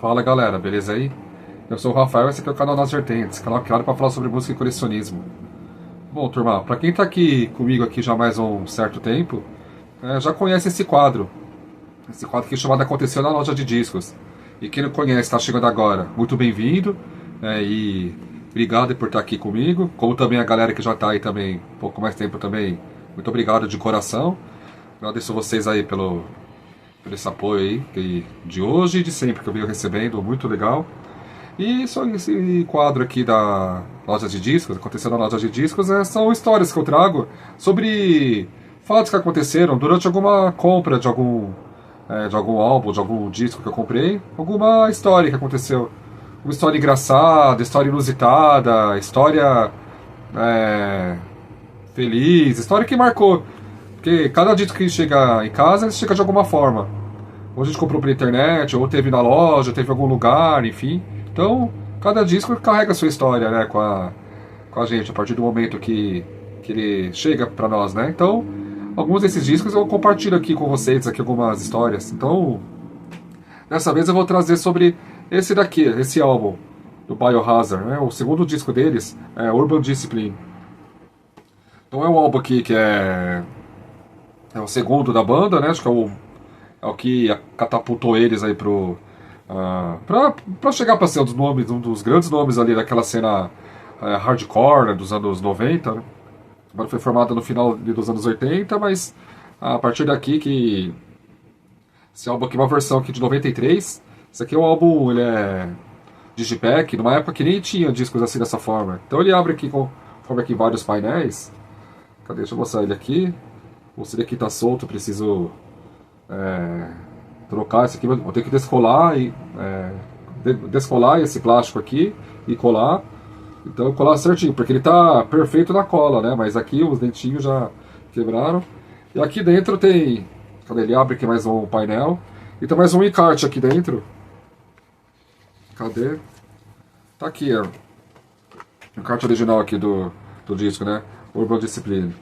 Fala galera, beleza aí? Eu sou o Rafael, esse aqui é o canal Nas Vertentes, canal criado para falar sobre música e colecionismo. Bom, turma, para quem tá aqui comigo aqui já há mais um certo tempo, já conhece esse quadro. Esse quadro aqui chamado Aconteceu na Loja de Discos. E quem não conhece, está chegando agora, muito bem-vindo, e obrigado por estar aqui comigo, como também a galera que já está aí também um pouco mais tempo também, muito obrigado de coração. Agradeço vocês aí por esse apoio aí de hoje e de sempre que eu venho recebendo, muito legal. E só esse quadro aqui da loja de discos, aconteceu na loja de discos, são histórias que eu trago sobre fatos que aconteceram durante alguma compra de algum álbum, de algum disco que eu comprei, alguma história que aconteceu. Uma história engraçada, história inusitada, história feliz, história que marcou. Porque cada disco que chega em casa, chega de alguma forma. Ou a gente comprou pela internet, ou teve na loja, teve em algum lugar, enfim. Então, cada disco carrega a sua história, né, com a gente, a partir do momento que ele chega pra nós, né. Então, alguns desses discos eu compartilho aqui com vocês, aqui algumas histórias. Então, dessa vez eu vou trazer sobre esse daqui, esse álbum, do Biohazard, né. O segundo disco deles é Urban Discipline. Então é um álbum aqui que é o segundo da banda, né, acho que é o que catapultou eles aí pra chegar pra ser um dos grandes nomes ali daquela cena hardcore, né, dos anos 90, né? Agora foi formada no final dos anos 80, mas a partir daqui que esse álbum aqui é uma versão aqui de 93. Esse aqui é um álbum, ele é digipack, numa época que nem tinha discos assim dessa forma. Então ele abre aqui forma aqui vários painéis. Cadê? Deixa eu mostrar ele aqui. Esse daqui tá solto, preciso trocar esse aqui, vou ter que descolar esse plástico aqui e colar. Então colar certinho, porque ele tá perfeito na cola, né? Mas aqui os dentinhos já quebraram. E aqui dentro tem, cadê? Ele abre aqui mais um painel e tem mais um encarte aqui dentro. Cadê? Tá aqui, ó. O encarte original aqui do disco, né? Urban Discipline.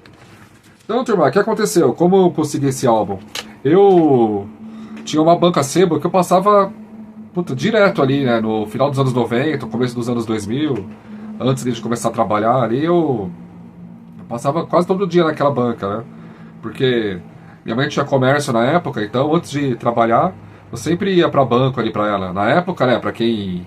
Então, turma, o que aconteceu? Como eu consegui esse álbum? Eu tinha uma banca sebo que eu passava direto ali, né? No final dos anos 90, começo dos anos 2000, antes de começar a trabalhar ali, eu passava quase todo dia naquela banca, né? Porque minha mãe tinha comércio na época, então antes de trabalhar, eu sempre ia pra banco ali pra ela. Na época, né, pra quem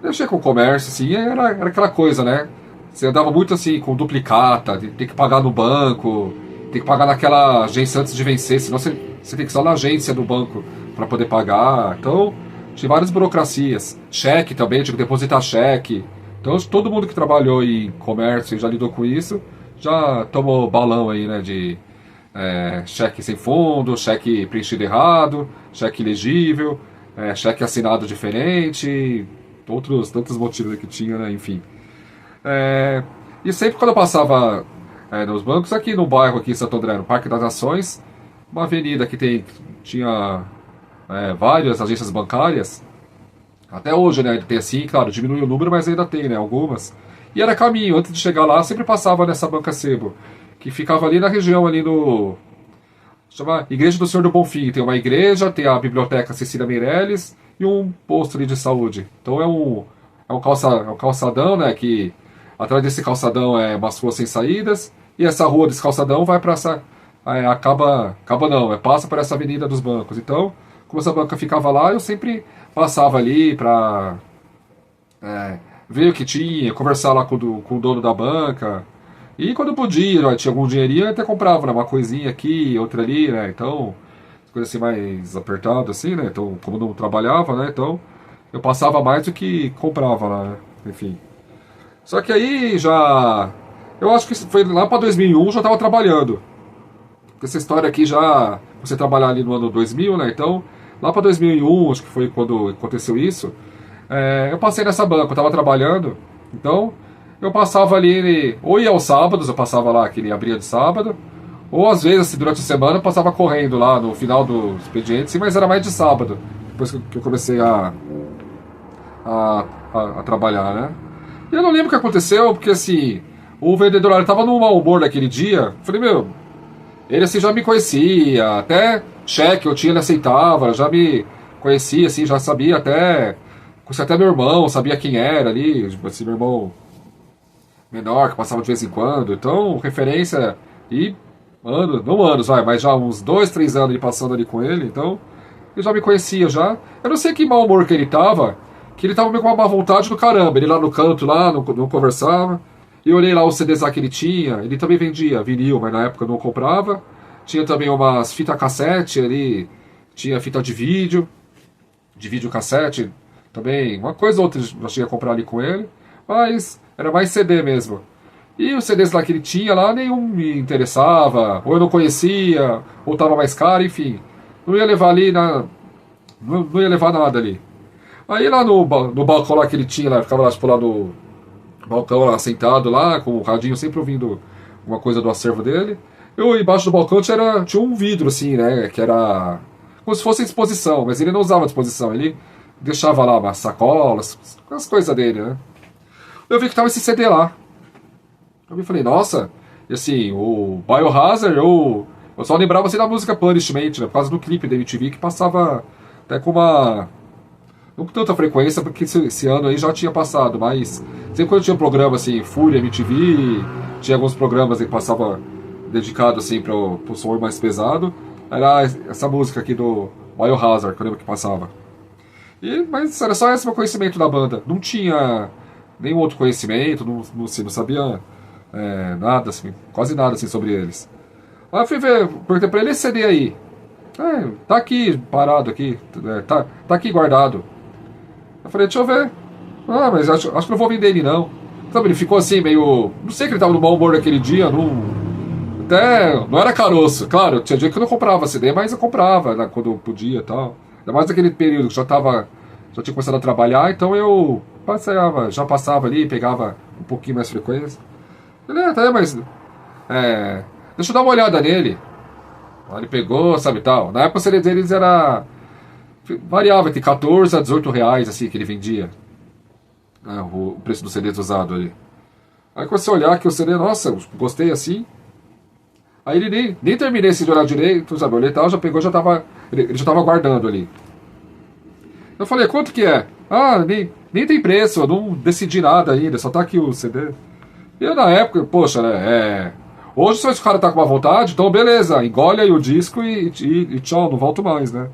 mexia com comércio, assim, era aquela coisa, né? Você andava muito assim, com duplicata, tem que pagar no banco, tem que pagar naquela agência antes de vencer, senão você tem que ir só na agência do banco para poder pagar. Então, tinha várias burocracias. Cheque também, tinha que depositar cheque. Então, todo mundo que trabalhou em comércio e já lidou com isso, já tomou balão aí, né, de cheque sem fundo, cheque preenchido errado, cheque ilegível, cheque assinado diferente, outros tantos motivos que tinha, né, enfim. E sempre quando eu passava nos bancos, aqui no bairro, aqui em Santo André, no Parque das Nações, uma avenida que tinha várias agências bancárias, até hoje, né, ainda tem assim, claro, diminuiu o número, mas ainda tem, né, algumas. E era caminho, antes de chegar lá, sempre passava nessa banca sebo, que ficava ali na região, ali no... chama Igreja do Senhor do Bonfim. Tem uma igreja, tem a Biblioteca Cecília Meirelles e um posto ali de saúde. Então é um calçadão, né, que atrás desse calçadão é umas ruas sem saídas, e essa rua desse calçadão vai para essa... passa por essa avenida dos bancos. Então, como essa banca ficava lá, eu sempre passava ali para ver o que tinha, conversar lá com o dono da banca. E quando podia, tinha algum dinheirinho, eu até comprava, né, uma coisinha aqui, outra ali, né? Então, coisa assim mais apertada, assim, né? Então, como não trabalhava, né? Então, eu passava mais do que comprava lá, né? Enfim. Só que aí já... eu acho que foi lá para 2001, já estava trabalhando. Essa história aqui já... você trabalhar ali no ano 2000, né? Então, lá para 2001, acho que foi quando aconteceu isso, eu passei nessa banca, eu estava trabalhando. Então, eu passava ali... ou ia aos sábados, eu passava lá, que ele abria de sábado. Ou às vezes, assim, durante a semana, eu passava correndo lá no final do expediente, sim, mas era mais de sábado. Depois que eu comecei a trabalhar, né? E eu não lembro o que aconteceu, porque assim, o vendedor lá estava num mau humor naquele dia. Eu falei, ele assim já me conhecia, até cheque eu tinha, ele aceitava, já me conhecia, assim, já sabia até. Conhecia até meu irmão, sabia quem era ali, tipo assim, meu irmão menor, que passava de vez em quando. Então, referência. E anos, não anos, vai, mas já uns 2, 3 anos ele passando ali com ele, então. Ele já me conhecia já. Eu não sei que mau humor que ele tava. Que ele tava meio com uma má vontade do caramba. Ele lá no canto, lá, não conversava. E eu olhei lá os CDs lá que ele tinha. Ele também vendia vinil, mas na época eu não comprava. Tinha também umas fitas cassete ali. Tinha fita de videocassete. Também, uma coisa ou outra eu cheguei a comprar ali com ele. Mas era mais CD mesmo. E os CDs lá que ele tinha lá, nenhum me interessava. Ou eu não conhecia, ou tava mais caro, enfim. Não ia levar ali na. Não ia levar nada ali. Aí lá no balcão lá que ele tinha, lá, ficava lá, tipo, lá no balcão lá, sentado lá, com o radinho sempre ouvindo uma coisa do acervo dele. Eu, embaixo do balcão tinha um vidro, assim, né, que era como se fosse exposição, mas ele não usava exposição, ele deixava lá umas sacolas, as coisas dele, né. Eu vi que tava esse CD lá. Eu falei, nossa, e assim, o Biohazard, eu só lembrava assim da música Punishment, né, por causa do clipe da MTV que passava até com uma. Não com tanta frequência, porque esse ano aí já tinha passado, mas sempre quando tinha um programa assim, Fúria, MTV, tinha alguns programas que passava dedicado assim para o som mais pesado, era essa música aqui do Biohazard, que eu lembro que passava. Mas era só esse meu conhecimento da banda, não tinha nenhum outro conhecimento, não sabia nada, assim, quase nada assim, sobre eles. Aí eu fui ver, perguntei pra ele, esse CD aí? Tá aqui, parado aqui, tá aqui guardado. Eu falei, deixa eu ver. Ah, mas acho que não vou vender ele não. Sabe, ele ficou assim, meio. Não sei que ele tava no mau humor naquele dia, até. Não era caroço. Claro, tinha dia que eu não comprava CD, mas eu comprava, né, quando eu podia e tal. Ainda mais naquele período que já tinha começado a trabalhar, então eu já passava ali, pegava um pouquinho mais frequência. Ele, tá, mas. Deixa eu dar uma olhada nele. Aí ele pegou, sabe tal. Na época o CD deles era. Variava entre 14 a 18 reais, assim, que ele vendia. O preço dos CDs usado ali. Aí comecei a olhar que o CD, nossa, gostei assim. Aí ele nem terminei esse de olhar direito, sabe? Eu olhei e tal, já pegou, ele já tava guardando ali. Eu falei, quanto que é? Ah, nem tem preço, eu não decidi nada ainda, só tá aqui o CD. E eu na época, poxa, né, hoje se o cara tá com uma vontade, então beleza, engole aí o disco e tchau, não volto mais, né?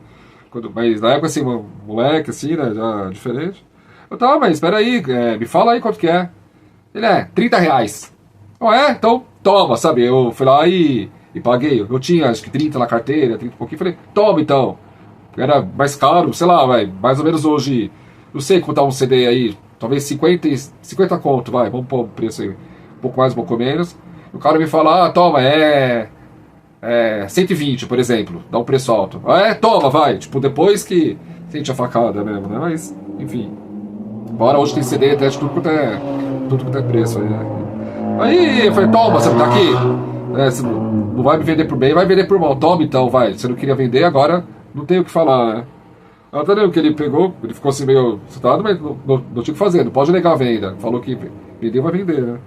Mas na época, assim, moleque, assim, né, já diferente. Eu tava, mas espera aí, me fala aí quanto que é. Ele 30 reais. Então toma, sabe? Eu fui lá e paguei. Eu tinha acho que 30 na carteira, 30 e pouquinho. Falei, toma então. Era mais caro, sei lá, vai. Mais ou menos hoje, não sei quanto tá um CD aí. Talvez 50 conto, vai. Vamos pôr o preço aí. Um pouco mais, um pouco menos. O cara me fala, toma, 120, por exemplo. Dá um preço alto. Toma, vai. Tipo, depois que sente a facada mesmo, né? Mas, enfim. Embora hoje tem CD até de tudo quanto é preço aí, né? Aí eu falei, toma, você tá aqui. Você não vai me vender por bem, vai vender por mal. Toma então, vai. Você não queria vender, agora não tem o que falar, né? Eu até lembro que ele pegou, ele ficou assim meio assustado, mas não tinha o que fazer, não pode negar a venda. Falou que vendeu, vai vender, né?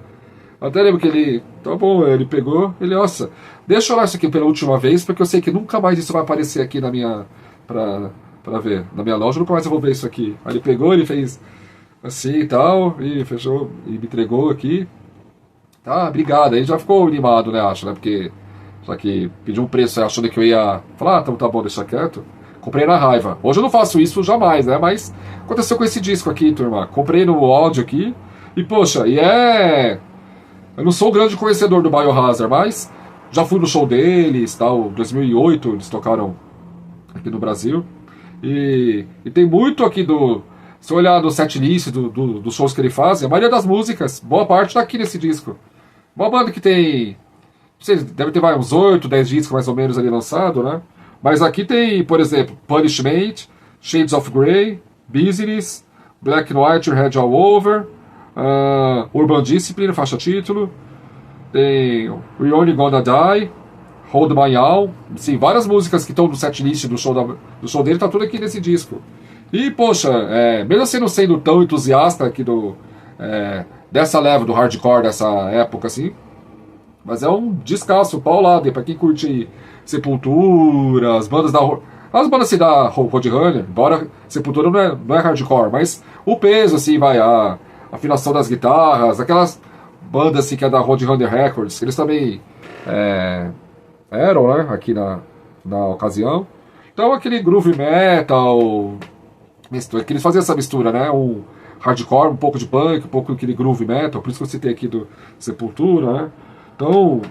Eu até lembro que ele, tá bom, ele pegou, nossa, deixa eu olhar isso aqui pela última vez, porque eu sei que nunca mais isso vai aparecer aqui na minha, pra ver, na minha loja, nunca mais eu vou ver isso aqui. Aí ele pegou, ele fez assim e tal, e fechou, e me entregou aqui. Tá, obrigado. Aí já ficou animado, né, acho, né? Porque já que pediu um preço achando que eu ia falar, então tá bom, deixa quieto. Comprei na raiva. Hoje eu não faço isso jamais, né? Mas aconteceu com esse disco aqui, turma. Comprei no áudio aqui. E, poxa, eu não sou um grande conhecedor do Biohazard, mas já fui no show deles, tal. 2008 eles tocaram aqui no Brasil. E tem muito aqui se olhar no setlist dos shows que ele faz, a maioria das músicas, boa parte tá aqui nesse disco. Uma banda que tem. Vocês devem ter uns 8, 10 discos mais ou menos ali lançado, né? Mas aqui tem, por exemplo, Punishment, Shades of Grey, Business, Black and White, Your Head All Over, Urban Discipline, faixa título, tem We Only Gonna Die, Hold My All, sim, várias músicas que estão no setlist do show dele, tá tudo aqui nesse disco. E, poxa, mesmo assim não sendo tão entusiasta aqui dessa leva do hardcore, dessa época, assim, mas é um descasso, paulado, pra quem curte Sepultura, as bandas As bandas assim da Roadrunner, embora Sepultura não é hardcore, mas o peso, assim, vai, a afinação das guitarras, aquelas bandas assim que é da Roadrunner Records, eles também eram, né, aqui na ocasião. Então aquele groove metal, que eles faziam essa mistura, né, um hardcore, um pouco de punk, um pouco aquele groove metal, por isso que eu citei aqui do Sepultura, né. Então,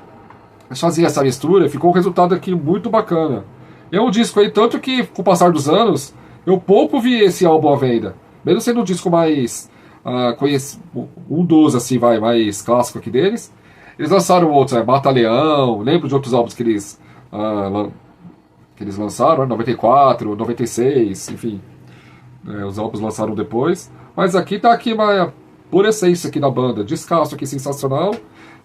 eles faziam essa mistura e ficou um resultado aqui muito bacana. É um disco aí, tanto que com o passar dos anos, eu pouco vi esse álbum à venda. Mesmo sendo um disco mais um dos, assim, mais clássico aqui deles. Eles lançaram outros, Mata-Leão, lembro de outros álbuns que eles lançaram, 94, 96, enfim. Os álbuns lançaram depois. Mas aqui tá aqui uma pura essência aqui da banda. Descasso aqui, sensacional.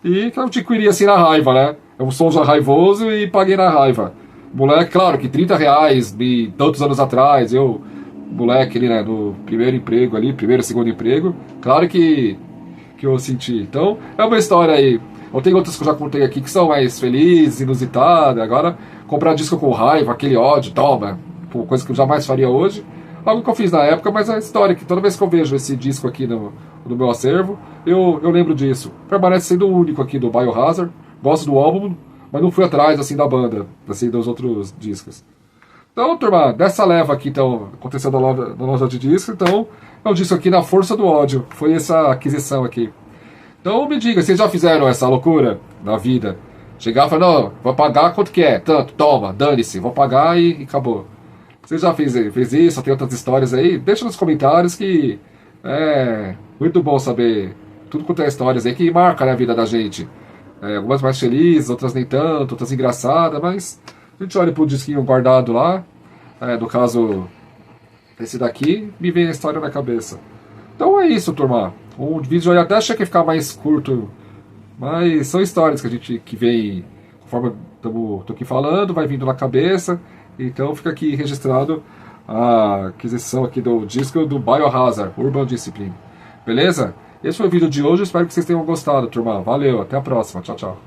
E que eu adquiri assim na raiva, né? É um som já raivoso e paguei na raiva. Moleque, claro que R$30 de tantos anos atrás, moleque ali, né, no primeiro emprego ali, primeiro, segundo emprego, claro que eu senti. Então, é uma história aí. Eu tenho outras que eu já contei aqui que são mais felizes, inusitadas. Agora, comprar disco com raiva, aquele ódio, toma, coisa que eu jamais faria hoje. Algo que eu fiz na época, mas é a história que toda vez que eu vejo esse disco aqui no meu acervo, eu lembro disso. Permanece sendo o único aqui do Biohazard. Gosto do álbum, mas não fui atrás assim da banda, assim dos outros discos. Então, turma, dessa leva aqui, então, aconteceu na loja de disco, então, é um disco aqui na Força do Ódio. Foi essa aquisição aqui. Então, me diga, vocês já fizeram essa loucura na vida? Chegar e falar, não, vou pagar quanto que é? Tanto, toma, dane-se, vou pagar e acabou. Você já fez isso, tem outras histórias aí? Deixa nos comentários que é muito bom saber tudo quanto é histórias aí que marcam, né, a vida da gente. Algumas mais felizes, outras nem tanto, outras engraçadas, mas a gente olha pro disquinho guardado lá, no caso, esse daqui, me vem a história na cabeça. Então é isso, turma. O vídeo eu até achei que ia ficar mais curto, mas são histórias que a gente que vem, conforme eu tô aqui falando, vai vindo na cabeça, então fica aqui registrado a aquisição aqui do disco do Biohazard, Urban Discipline. Beleza? Esse foi o vídeo de hoje, espero que vocês tenham gostado, turma. Valeu, até a próxima. Tchau, tchau.